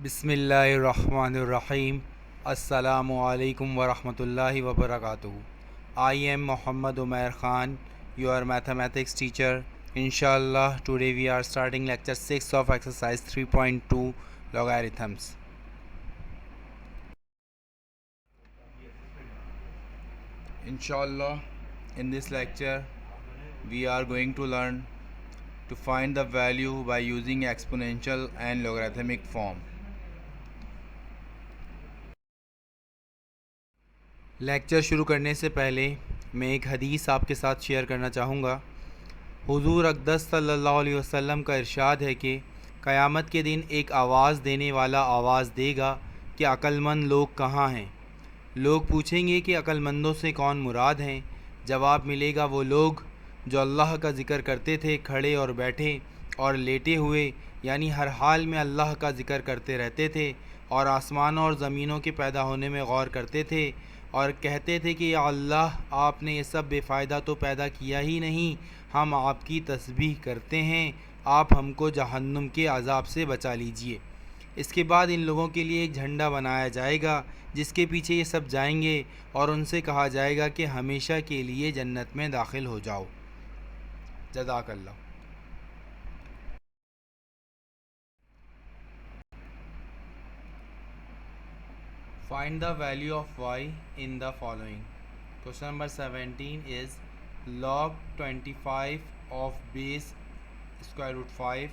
बिस्मिल्लाहिर्रहमानिर्रहीम। अस्सलामु अलैकुम वरहमतुल्लाहि वबरकातुहू। I am Muhammad Umair Khan, your mathematics teacher. Inshallah, today we are starting lecture 6 of exercise 3.2 logarithms. Inshallah, in this lecture, we are going to learn to find the value by using exponential and logarithmic form. Lecture शुरू करने से पहले मैं एक हदीस आपके साथ share करना चाहूँगा। हुज़ूर अक़दस सल्लल्लाहु अलैहि वसल्लम का इरशाद है कि क़यामत के दिन एक आवाज़ देने वाला आवाज़ देगा कि अक्लमंद लोग कहाँ हैं। लोग पूछेंगे कि अक्लमंदों से कौन मुराद हैं। जवाब मिलेगा वो लोग जो अल्लाह का ज़िक्र करते थे खड़े और बैठे और लेटे हुए, यानी हर हाल में अल्लाह का ज़िक्र करते रहते थे और आसमानों और ज़मीनों के पैदा होने में गौर करते थे और कहते थे कि या अल्लाह, आपने ये सब बेफ़ायदा तो पैदा किया ही नहीं, हम आपकी तस्बीह करते हैं, आप हमको जहन्नुम के अज़ाब से बचा लीजिए। इसके बाद इन लोगों के लिए एक झंडा बनाया जाएगा जिसके पीछे ये सब जाएंगे और उनसे कहा जाएगा कि हमेशा के लिए जन्नत में दाखिल हो जाओ। जज़ाकल्लाह। Find the value of y in the following. Question number 17 is log 25 of base square root 5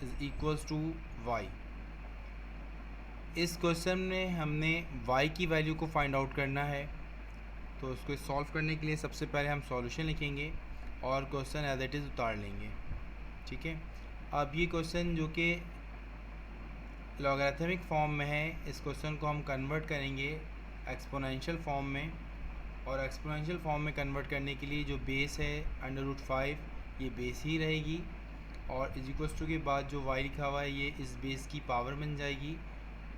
is equals to y. इस क्वेश्चन में हमने y की वैल्यू को फाइंड आउट करना है, तो उसको सॉल्व करने के लिए सबसे पहले हम सॉल्यूशन लिखेंगे और क्वेश्चन एज इट इज़ उतार लेंगे। ठीक है, अब ये क्वेश्चन जो कि लॉगरिथमिक फॉर्म में है, इस क्वेश्चन को हम कन्वर्ट करेंगे एक्सपोनेंशियल फॉर्म में, और एक्सपोनेंशियल फॉर्म में कन्वर्ट करने के लिए जो बेस है √5 ये बेस ही रहेगी और इज इक्वल्स टू के बाद जो y लिखा हुआ है ये इस बेस की पावर बन जाएगी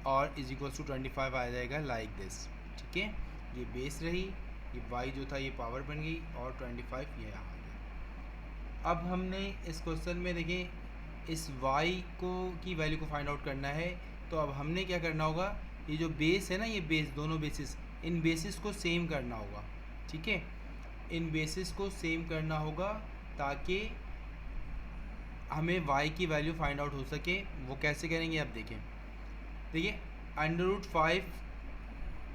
और इज इक्वल्स टू 25 आ जाएगा लाइक दिस। ठीक है, ये बेस रही, ये y जो था ये पावर बन गई और 25 ये आ गया। अब हमने इस क्वेश्चन में देखें इस y को की वैल्यू को फाइंड आउट करना है, तो अब हमने क्या करना होगा, ये जो बेस है ना, ये बेस दोनों बेसिस, इन बेसिस को सेम करना होगा। ठीक है, इन बेसिस को सेम करना होगा ताकि हमें y की वैल्यू फाइंड आउट हो सके। वो कैसे करेंगे अब देखें। देखिए √5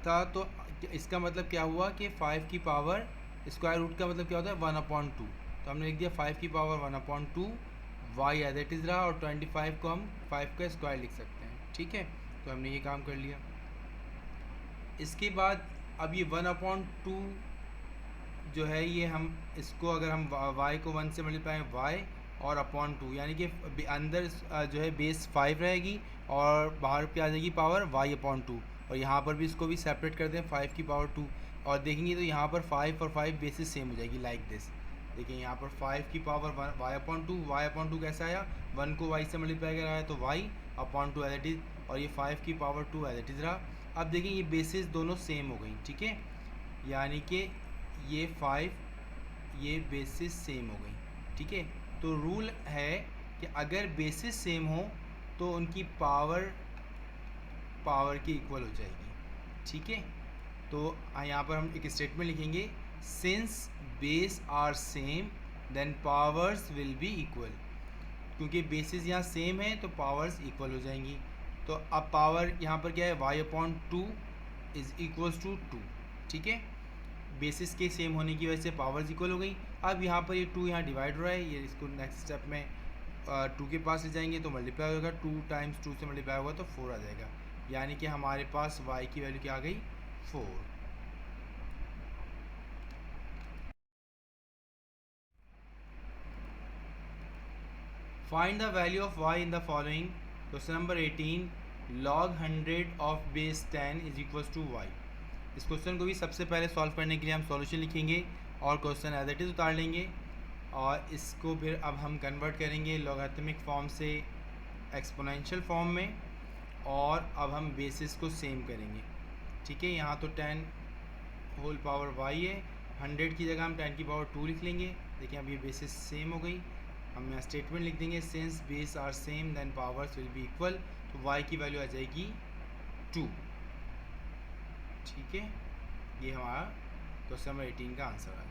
था तो इसका मतलब क्या हुआ कि 5 की पावर स्क्वायर रूट का मतलब क्या होता है 1/2, तो हमने लिख दिया 5 की power 1/2 y as it is रहा और 25 को हम 5 का स्क्वायर लिख सकते हैं। ठीक है, तो हमने ये काम कर लिया। इसके बाद अब ये 1/2 जो है ये हम इसको अगर हम y को 1 से मल्टीप्लाई y और /2, यानी कि अंदर जो है बेस 5 रहेगी और बाहर पे आ जाएगी पावर y/2, और यहाँ पर भी इसको भी सेपरेट कर दें 5 की पावर 2, और देखेंगे तो यहाँ पर 5 और 5 बेसिस सेम हो जाएगी लाइक दिस। देखिए यहाँ पर 5 की पावर y/2 कैसा आया, 1 को y से मल्टीप्लाई कराया तो y/2 एज इट इज़, और ये 5 की पावर 2 एज इट इज़ रहा। अब देखिए ये बेसिस दोनों सेम हो गई। ठीक है, यानी कि ये 5 ये बेसिस सेम हो गई। ठीक है, तो रूल है कि अगर बेसिस सेम हो तो उनकी पावर की इक्वल हो जाएगी। ठीक है, तो यहाँ पर हम एक स्टेटमेंट लिखेंगे, since base are same then powers will be equal. क्योंकि बेसिस यहाँ सेम है तो पावर्स इक्वल हो जाएंगी। तो अब पावर यहाँ पर क्या है, y/2 इज इक्वल्स टू 2। ठीक है, बेसिस के सेम होने की वजह से पावर्स इक्वल हो गई। अब यहाँ पर ये 2 यहाँ डिवाइड हो रहा है, ये इसको नेक्स्ट स्टेप में 2 के पास ले जाएंगे तो मल्टीप्लाई होगा, 2 टाइम्स 2 से मल्टीप्लाई होगा तो 4 आ जाएगा, यानी कि हमारे पास y की वैल्यू क्या आ गई 4। Find the value of y in the following. Question number 18 log 100 of base 10 is equals to y। इस क्वेश्चन को भी सबसे पहले सॉल्व करने के लिए हम सॉल्यूशन लिखेंगे और क्वेश्चन एज इट इज़ उतार लेंगे, और इसको फिर अब हम कन्वर्ट करेंगे लॉगरिथमिक फॉर्म से एक्सपोनेंशियल फॉर्म में, और अब हम बेसिस को सेम करेंगे। ठीक है, यहाँ तो 10 होल पावर y है, 100 की जगह हम 10 की पावर 2 लिख लेंगे। देखिए अब ये बेसिस सेम हो गई, हम यहाँ स्टेटमेंट लिख देंगे since base are same then powers will be equal, तो y की वैल्यू आ जाएगी 2। ठीक है, ये हमारा क्वेश्चन नंबर 18 का आंसर आ गया।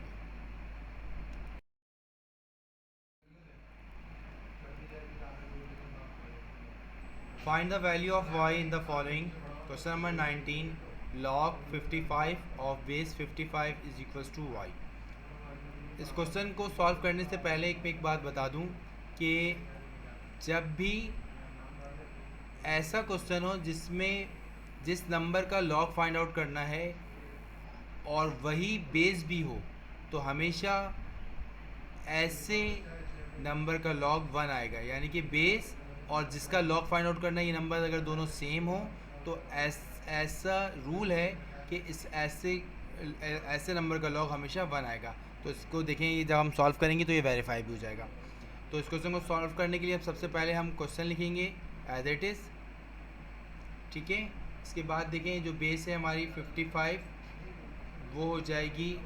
Find the value of y in the following. Question number 19, log 55 of base 55 is equals to y। इस क्वेश्चन को सॉल्व करने से पहले एक बात बता दूं कि जब भी ऐसा क्वेश्चन हो जिसमें जिस नंबर का लॉग फाइंड आउट करना है और वही बेस भी हो, तो हमेशा ऐसे नंबर का लॉग 1 आएगा। यानी कि बेस और जिसका लॉग फाइंड आउट करना है, ये नंबर अगर दोनों सेम हो तो ऐसा रूल है कि इस ऐसे नंबर का लॉग हमेशा 1 आएगा। तो इसको देखें, ये जब हम सॉल्व करेंगे तो ये वेरीफाई भी हो जाएगा। तो इस क्वेश्चन को सॉल्व करने के लिए अब सबसे पहले हम क्वेश्चन लिखेंगे एज इट इज़। ठीक है, इसके बाद देखें जो बेस है हमारी 55, वो हो जाएगी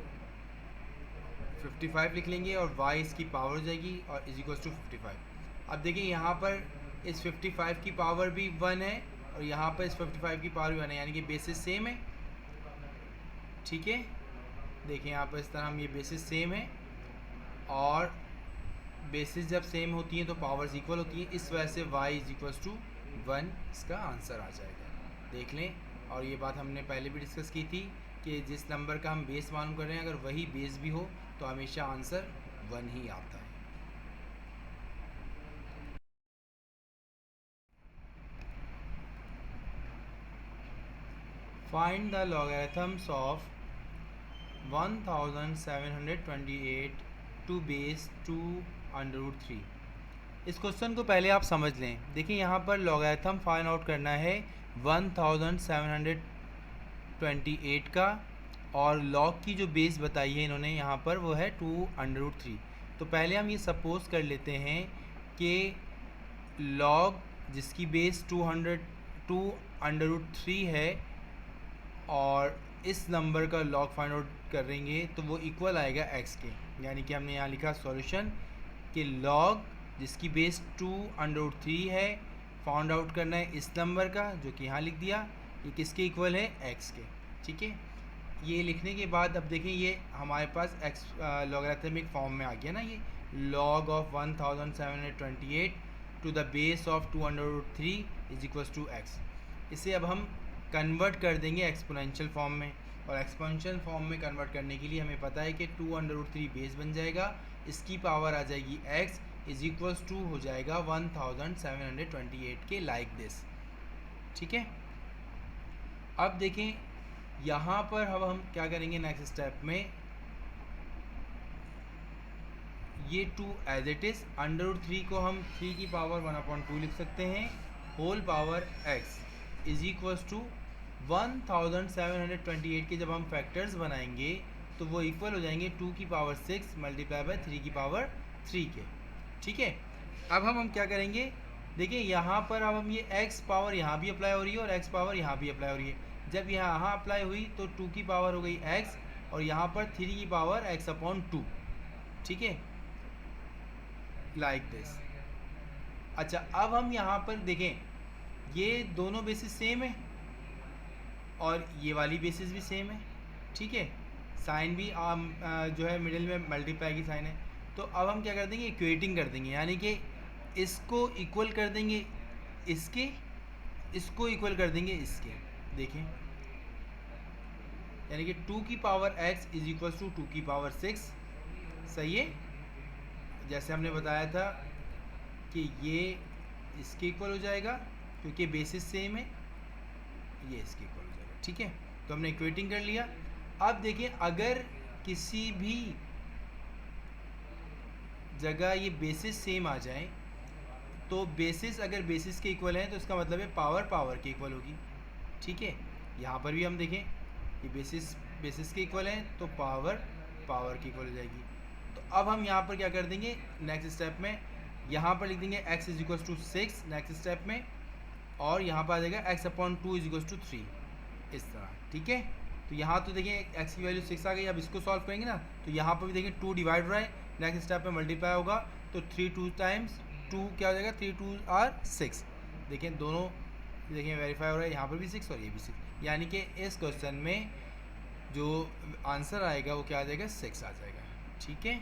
55 लिख लेंगे और y इसकी पावर हो जाएगी और इज इक्वल्स टू 55। अब देखिए यहाँ पर इस 55 की पावर भी 1 है और यहाँ पर इस 55 की पावर भी 1 है, यानी कि बेसिस सेम है। ठीक है, देखिए यहाँ पर इस तरह हम ये बेसिस सेम है और बेसिस जब सेम होती हैं तो पावर्स इक्वल होती हैं, इस वजह से y इज इक्वल्स टू 1 इसका आंसर आ जाएगा। देख लें, और ये बात हमने पहले भी डिस्कस की थी कि जिस नंबर का हम बेस मालूम कर रहे हैं, अगर वही बेस भी हो तो हमेशा आंसर 1 ही आता है। Find the logarithms of 1728 to base 2√3। इस क्वेश्चन को पहले आप समझ लें। देखिए यहाँ पर लॉगरिथम फाइंड आउट करना है 1728 का, और लॉग की जो बेस बताई है इन्होंने यहाँ पर वो है 2√3। तो पहले हम ये सपोज कर लेते हैं कि लॉग जिसकी बेस 2√3 है और इस नंबर का लॉग फाइंड आउट करेंगे तो वो इक्वल आएगा x के। यानी कि हमने यहाँ लिखा सॉल्यूशन कि लॉग जिसकी बेस 2√3 है फाउंड आउट करना है इस नंबर का, जो कि यहाँ लिख दिया, ये किसके इक्वल है x के। ठीक है, ये लिखने के बाद अब देखें ये हमारे पास x लॉगरिथमिक फॉर्म में आ गया ना, ये log of 1728 to the base of 2√3 is equals to x। इसे अब हम कन्वर्ट कर देंगे एक्सपोनेंशियल फॉर्म में, और एक्सपोनेंशियल फॉर्म में कन्वर्ट करने के लिए हमें पता है कि 2√3 बेस बन जाएगा, इसकी पावर आ जाएगी x इज इक्वल्स टू हो जाएगा 1728 के लाइक दिस। ठीक है, अब देखें यहाँ पर अब हम क्या करेंगे नेक्स्ट स्टेप में, ये 2 एज इट इज़, √3 को हम 3 की पावर 1/2 लिख सकते हैं, whole power x is equals to 1728 के जब हम फैक्टर्स बनाएंगे तो वो इक्वल हो जाएंगे 2 की पावर 6 मल्टीप्लाई बाय 3 की पावर 3 के। ठीक है, अब हम क्या करेंगे, देखिए यहाँ पर अब हम ये x पावर यहाँ भी अप्लाई हो रही है और x पावर यहाँ भी अप्लाई हो रही है। जब यहाँ अप्लाई हुई तो 2 की पावर हो गई x और यहाँ पर 3 की पावर x/2। ठीक है, लाइक दिस। अच्छा, अब हम यहाँ पर देखें ये दोनों बेसिस सेम है और ये वाली बेसिस भी सेम है। ठीक है, साइन भी जो है मिडिल में मल्टीप्लाई की साइन है। तो अब हम क्या कर देंगे, इक्वेटिंग कर देंगे, यानी कि इसको इक्वल कर देंगे इसके, इसको इक्वल कर देंगे इसके। देखें, यानी कि 2 की power x is equals to 2 की पावर 6। सही है, जैसे हमने बताया था कि ये इसके इक्वल हो जाएगा क्योंकि बेसिस सेम है, ये इसके इक्वल हो जाएगा। ठीक है, तो हमने इक्वेटिंग कर लिया। अब देखिए अगर किसी भी जगह ये बेसिस सेम आ जाए तो बेसिस अगर बेसिस के इक्वल है तो इसका मतलब है पावर पावर के इक्वल होगी। ठीक है, यहाँ पर भी हम देखें ये बेसिस के इक्वल है तो पावर पावर के इक्वल हो जाएगी। तो अब हम यहाँ पर क्या कर देंगे नेक्स्ट स्टेप में, यहाँ पर लिख देंगे x is equals to 6 next step में, और यहाँ पर आ जाएगा x/2 इज इक्वल्स टू 3 इस तरह। ठीक है, तो यहाँ तो देखिए x की वैल्यू 6 आ गई। अब इसको सॉल्व करेंगे ना तो यहाँ पर भी देखिए 2 डिवाइड हो रहा है, नेक्स्ट स्टेप में मल्टीप्लाई होगा तो 3 2 टाइम्स 2 क्या हो जाएगा, 3 2 आर 6। देखें दोनों, देखिए वेरीफाई हो रहा है, यहाँ पर भी 6 और ये भी 6, यानी कि इस क्वेश्चन में जो आंसर आएगा वो क्या आ जाएगा, 6 आ जाएगा। ठीक है।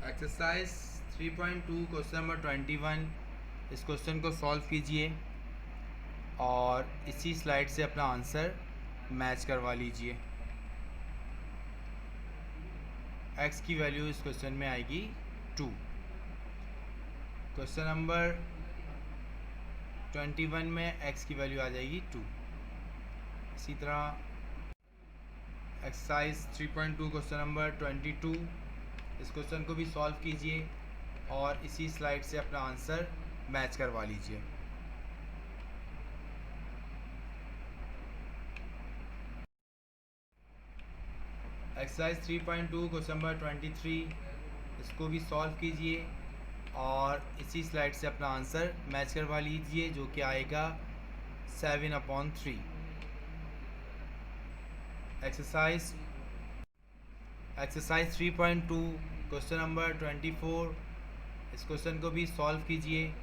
एक्सरसाइज 3.2 क्वेश्चन नंबर 21, इस क्वेश्चन को सॉल्व कीजिए और इसी स्लाइड से अपना आंसर मैच करवा लीजिए। x की वैल्यू इस क्वेश्चन में आएगी 2। क्वेश्चन नंबर 21 में x की वैल्यू आ जाएगी 2। इसी तरह एक्सरसाइज 3.2 क्वेश्चन नंबर 22, इस क्वेश्चन को भी सॉल्व कीजिए और इसी स्लाइड से अपना आंसर मैच करवा लीजिए। एक्सरसाइज 3.2 क्वेश्चन नंबर 23, इसको भी सॉल्व कीजिए और इसी स्लाइड से अपना आंसर मैच करवा लीजिए, जो कि आएगा 7/3। एक्सरसाइज 3.2 क्वेश्चन नंबर 24, इस क्वेश्चन को भी सॉल्व कीजिए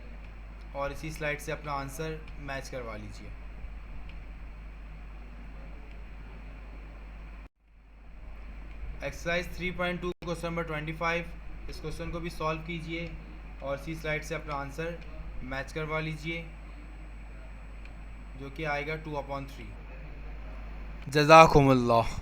और इसी स्लाइड से अपना आंसर मैच करवा लीजिए। एक्सरसाइज 3.2 क्वेश्चन नंबर 25, इस क्वेश्चन को भी सॉल्व कीजिए और इसी स्लाइड से अपना आंसर मैच करवा लीजिए, जो कि आएगा 2/3। जज़ाकुमुल्लाह।